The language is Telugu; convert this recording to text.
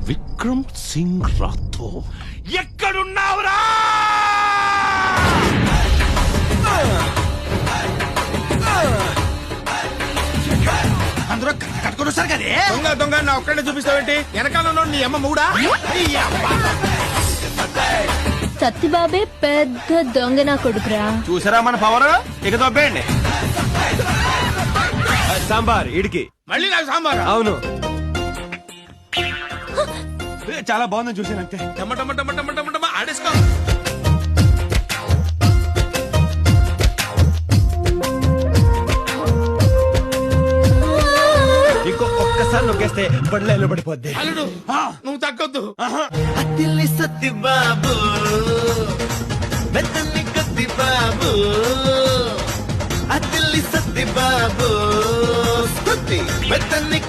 విక్రమ్ సింగ్ రాథోర్ ఎక్కడున్నావురా? అందరూ కట్టుకొని వస్తారు కదే. దొంగ దొంగ నా ఒక్కడే చూపిస్తావేంటి? వెనకాల నీ అమ్మ మూడా? సత్తిబాబే పెద్ద దొంగ నా కొడుకురా. చూసారా మన పవర్? ఇక తప్పేయండి. సాంబార్ ఇడికి. మళ్ళీ నాకు సాంబార్? అవును, చాలా బాగుందని చూసానంతే. టమటమ ఆడేసుకో. ఇంకో ఒక్కసారి నొక్కేస్తే బండ్లో పడిపోద్ది. అల్లుడు నువ్వు తగ్గొద్దు. అతిలి సత్తి బాబు మెత్తని కత్తి బాబు అతిలి సత్తి బాబు స్తుతి మెత్తని